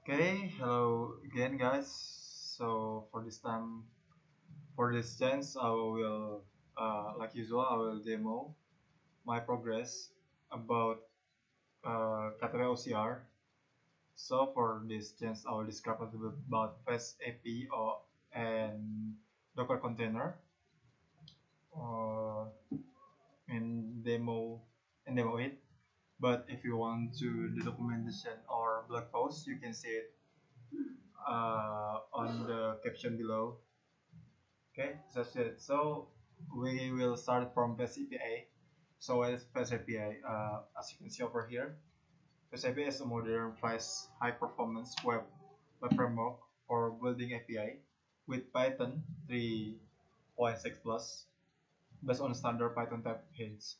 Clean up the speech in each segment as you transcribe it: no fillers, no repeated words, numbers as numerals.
Okay, hello again, guys. So for this chance, I will, like usual, I will demo my progress about KTP-OCR. So for this chance, I will describe a little bit about FastApi or and Docker container uh, and demo it. But if you want to the documentation or blog post, you can see it on the caption below. Okay, that's it. So we will start from FastAPI. So what is FastAPI? As you can see over here, FastAPI is a modern, fast, high-performance web framework for building API with Python 3.6 plus, based on standard Python type hints.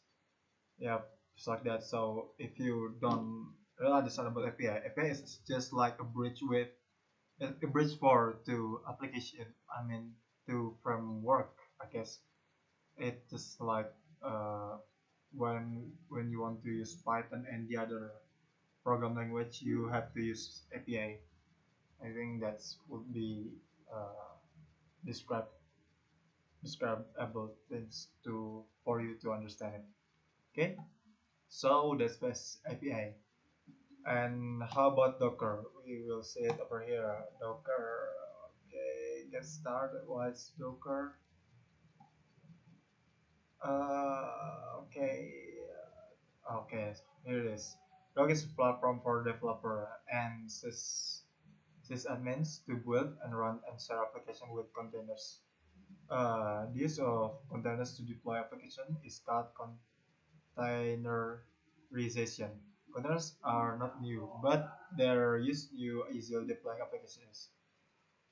Yeah, just like that. So if you don't really understand about API is just like a bridge for to application. I mean to framework, I guess. It's just like uh, when you want to use Python and the other program language, you have to use API. I think that's would be uh, describe describable things to for you to understand it. Okay, so that's best API. And how about Docker? We will see it over here. Docker. Okay, get started. What's Docker? Okay. Okay, here it is. Docker is a platform for developer and sysadmins to build and run and share application with containers. The use of containers to deploy application is called containerization. Containers are not new, but they're used to easily deploying applications.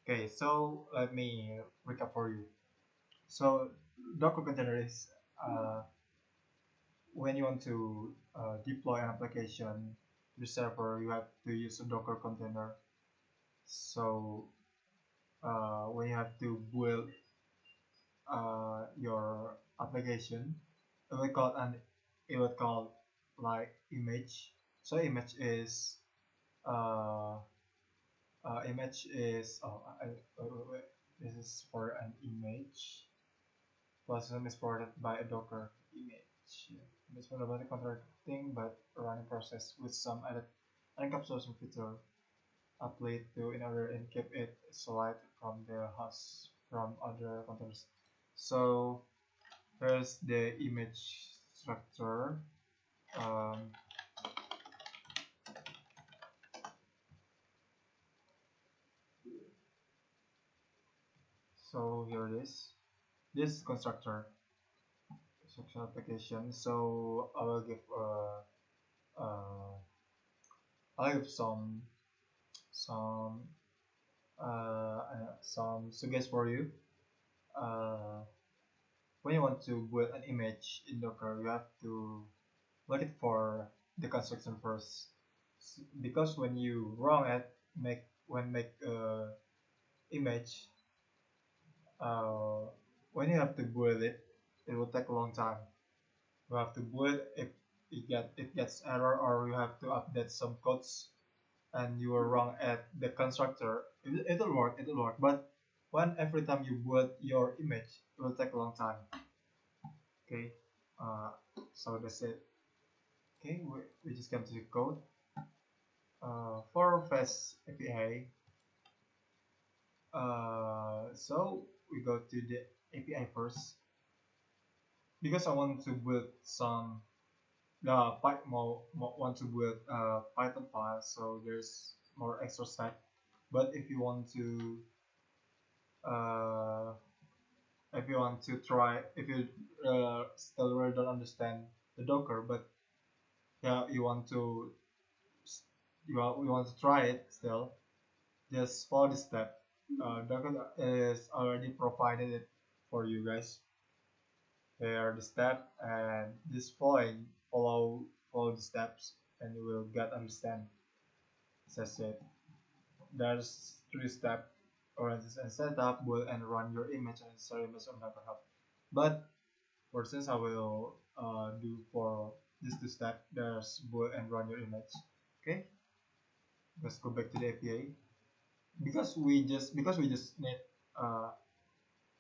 Okay, so let me recap for you. So Docker container is when you want to deploy an application to the server, you have to use a Docker container. So when you have to build your application, it will call an it will call like image. So uh, image is wait, this is for an image. Platform is provided by a Docker image. This one about the contracting but running process with some added encapsulation feature applied to in order and keep it isolated from the host from other containers. So here's the image structure. Um, so here it is. This construction application. So uh, I'll give some some suggestions for you. Uh, when you want to build an image in Docker, you have to look it for the construction first, because when you run it, make image, uh, when you have to build it, it will take a long time. You have to build if it gets error, or you have to update some codes and you are wrong at the constructor, it'll work. But when every time you build your image, it will take a long time. Okay, uh, so that's it. Okay, we just come to the code. For Fast API, so we go to the API first because I want to build some want to build Python file, so there's more extra step. But uh, if you want to try, if you still really don't understand the Docker, but yeah, you want to try it still, just follow this step. Docker is already provided it for you guys. Here are the step, and just follow the steps, and you will get understand. That's it. There's three step: organize and setup, build and run your image, and share image on Hyperhub. But for since I will do for this two step, there's build and run your image. Okay, Let's go back to the API because we just need uh,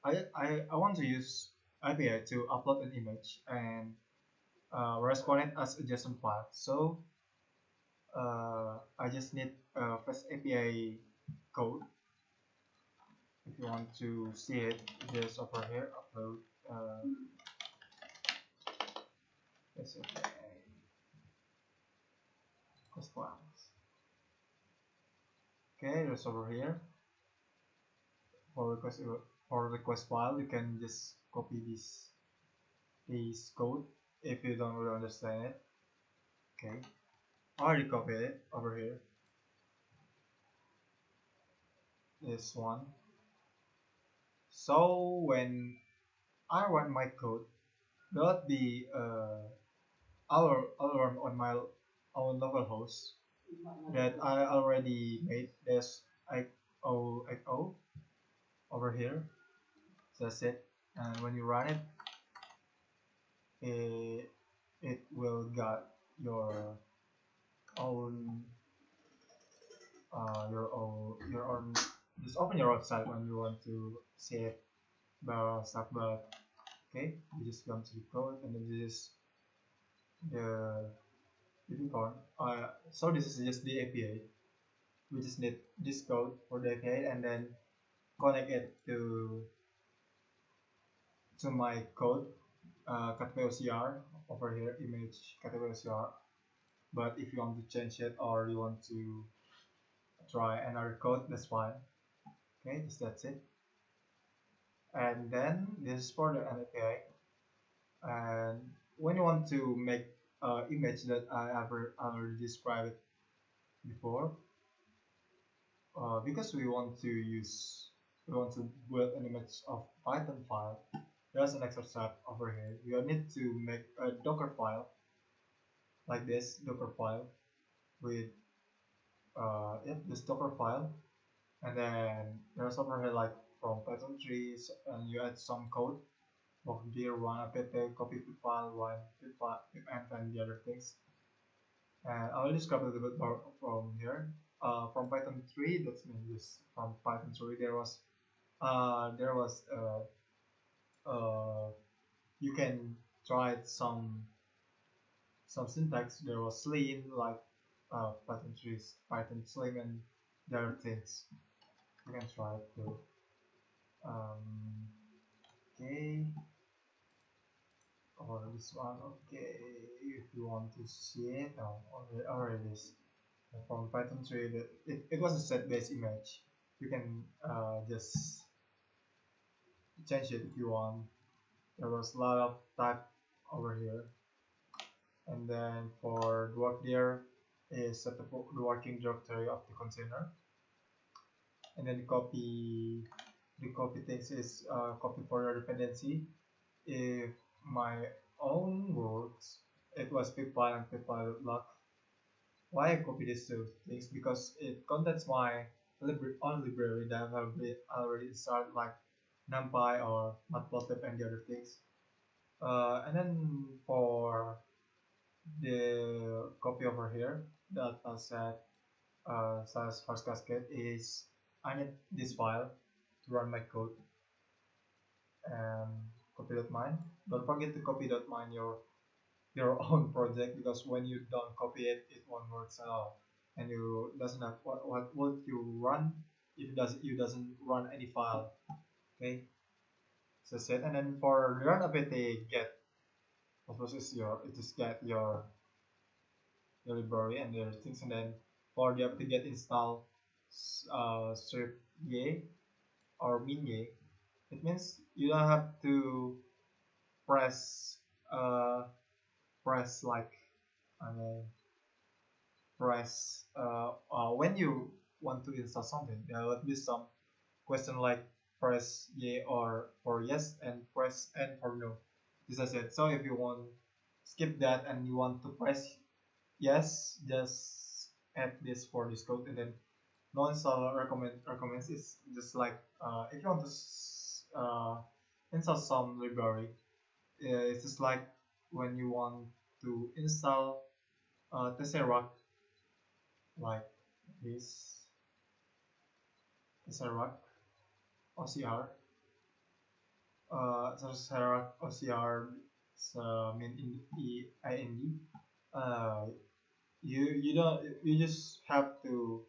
I want to use API to upload an image and respond it as a JSON file. So I just need first API code. If you want to see it, just over here upload this API request files. Okay, just over here for request file, you can just copy this code if you don't really understand it. Okay, I already copied it over here. This one. So when I run my code, there'll be alarm on my own local host that I already made. There's IO over here. So that's it. And when you run it, it will got own your own. Just open your website when you want to see it about stuff. But okay, you just come to the code and then this is the unicorn. So this is just the API. We just need this code for the API and then connect it to my code, KTP-OCR over here, image KTP-OCR. But if you want to change it or you want to try another code, that's fine. Okay, just that's it. And then this is for the API. And when you want to make image that I already described before, because we want to build an image of Python file, there's an extra step over here. You need to make a Docker file like this Docker file with this Docker file, and then there's over here like from Python 3, and you add some code of dir one apt copy file one file and the other things. And I will describe a little bit more from here. From Python 3, that's mean this from Python 3 there was you can try some syntax. There was slim like Python 3 Python slim and the other things. You can try it too. Okay, or this one. Okay, if you want to see it, already this from Python 3 that it was a set based image. You can just change it if you want. There was a lot of type over here, and then for the work there is set up the working directory of the container, and then the copy things is copy for your dependency. If my own works, it was pipfile and pipfile.log. Why I copy these two things? Because it contains my own library that I've already installed, like NumPy or Matplotlib and the other things. And then for the copy over here that I said slash first cascade is I need this file to run my code. Copy.mine. Don't forget to copy.mine your own project, because when you don't copy it, it won't work at all, and you doesn't have what would you run if you doesn't run any file. Okay, so set. And then for run apt get, of course it is get your library and the other things, and then for the apt get install strip y or min y. It means you don't have to press like press when you want to install something. There will be some question like press y or for yes and press n for no. This is it. So if you want skip that and you want to press yes, just add this for this code, and then no install recommends is just like if you want to install some library, it's just like when you want to install Tesseract, like This is a rock OCR. There's a rock OCR. Mean in EIND. Uh, you just have to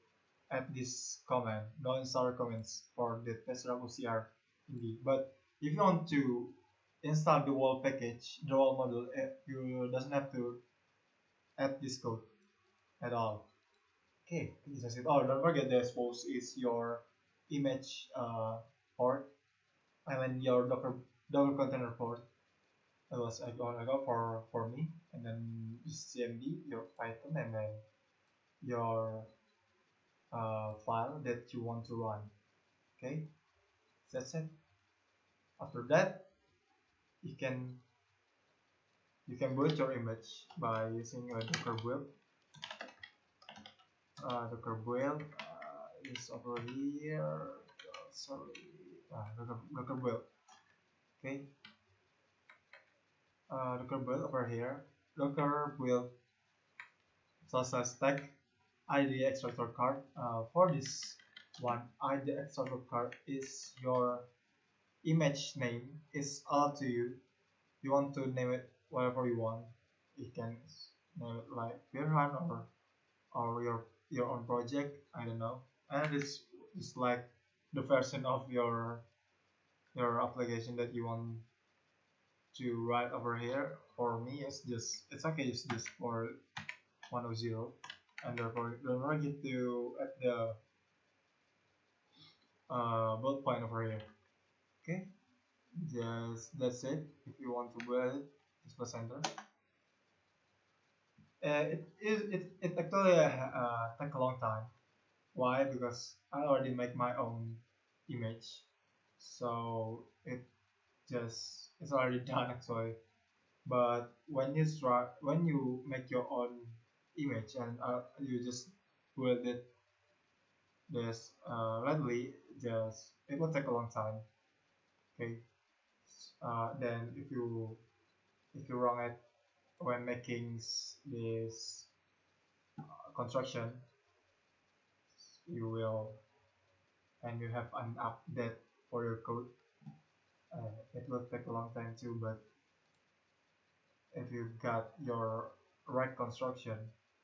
add this comment, no install comments for the FastApi OCR indeed. But if you want to install the whole package, the whole module, you doesn't have to add this code at all. Okay, this is it. Oh, don't forget the expose is your image port. I mean your Docker container port. That was I got for me, and then CMD, your Python, and then your file that you want to run. Okay, that's it. After that, you can build your image by using a Docker build. Docker build is over here. Sorry, Docker build. Okay, Docker build over here. Docker build / stack ID extractor card. For this one, ID extractor card is your image name. Is up to you. You want to name it whatever you want. You can name it like Firhan or your own project. I don't know. And it's like the version of your application that you want to write over here. For me, it's okay. It's just for 100, and therefore don't forget to add the bullet point over here. Okay, that's it. If you want to build it, just press enter. It actually take a long time. Why? Because I already make my own image, so it's already done actually. But when you make your own image and you just build it this readily, just it will take a long time. Okay. Then if you wrong it when making this construction, you will and you have an update for your code. It will take a long time too, but if you got your right construction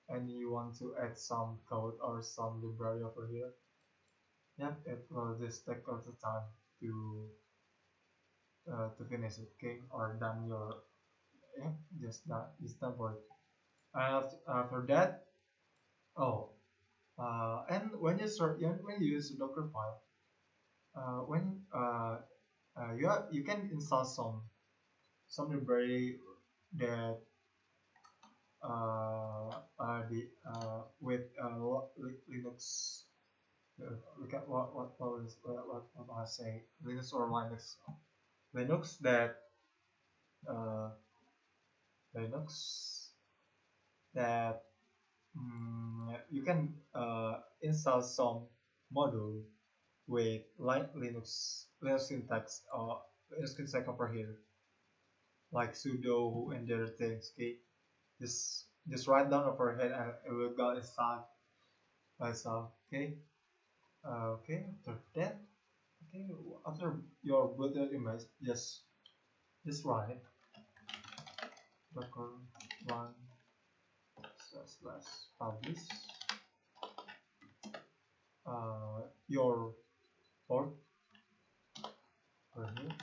and you want to add some code or some library over here, yep, it will just take all the time to finish it. Okay, or done your just done for it. And after that, and when you use a Docker file, when you can install some library that with Linux. We can what I say, Linux or Linux that uh, Linux that you can install some module with like Linux syntax or Linux syntax over here, like sudo and other things. Okay, just write down over here and it will go installed by itself. Okay. Okay. After that, okay, after your build image, just write docker run / publish your port over here,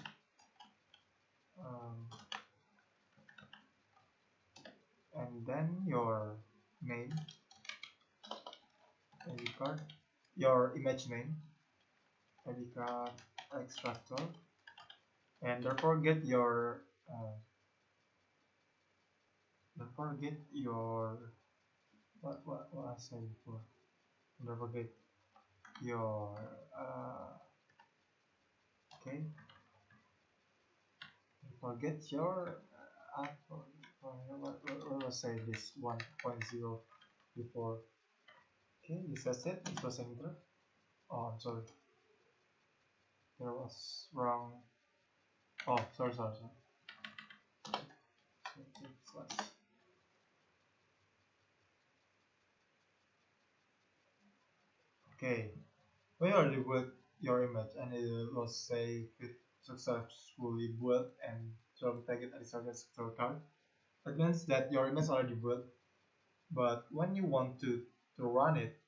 and then your name, ID card, your image name, ID card extractor, and don't forget your what I said before. Don't forget your okay. Forget your what was say this 1.0 before. Okay, this is it. This was enter. Oh, I'm sorry. There was wrong. Oh, sorry. Okay, when you already built your image and it will say it successfully built and from tag it as a sector card, that means that your image already built. But when you want to run it,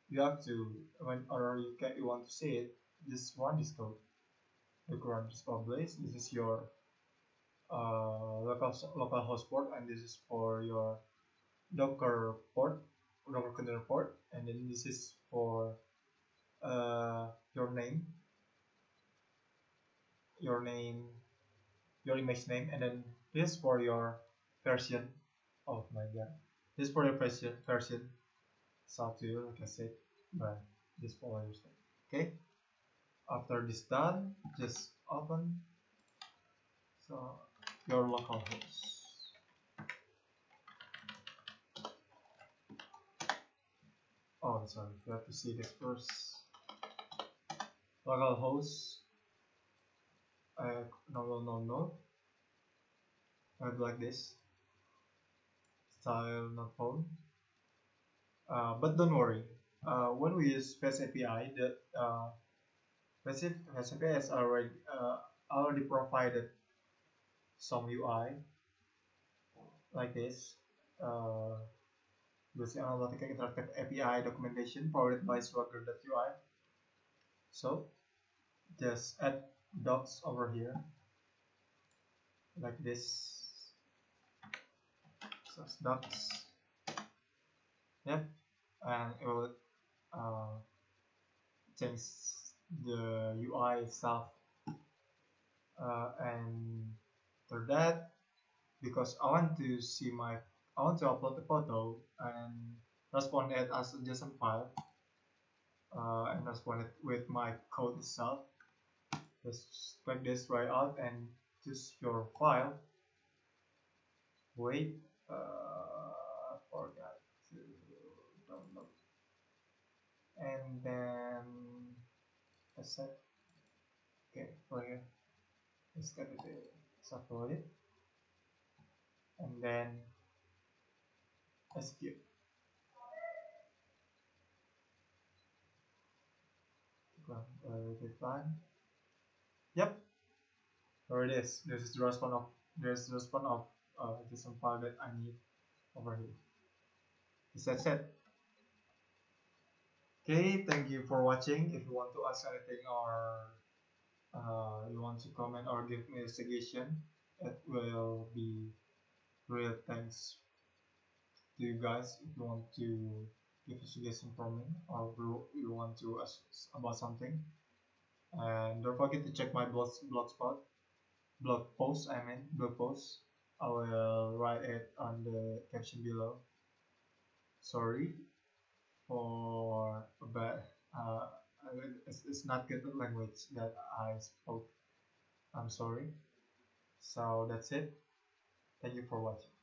you have to you want to see it, just run this code. You can run this publish. This is your local host port, and this is for your Docker port, Docker container port, and then this is for your name, your name, your image name, and then this for your version. Oh my god, this for your version. It's up to you, like I said, but just follow your step. Okay. After this done, just open so your local host. Oh, sorry, you have to see this first. Local host. No. Like this. Style not found. But don't worry. When we use FastApi, the FastApi has already provided some UI like this. Using analytic interactive API documentation powered by Swagger.ui. So just add docs over here like this. So docs. Yep, and it will change the UI itself. And for that, because I want to upload the photo and respond it as a JSON file, and respond it with my code itself. Just click this right out and choose your file. Wait, forgot to download, and then accept. Okay, for here, let's get it upload it, and then execute. Define. Yep, there it is. This is the response of JSON file that I need over here. That's it. Okay, thank you for watching. If you want to ask anything or you want to comment or give me a suggestion, it will be real thanks to you guys. If you want to give a suggestion for me or you want to ask about something, and don't forget to check my blog post. Blog post. I will write it on the caption below. Sorry for bad. Uh, it's not good language that I spoke. I'm sorry. So that's it. Thank you for watching.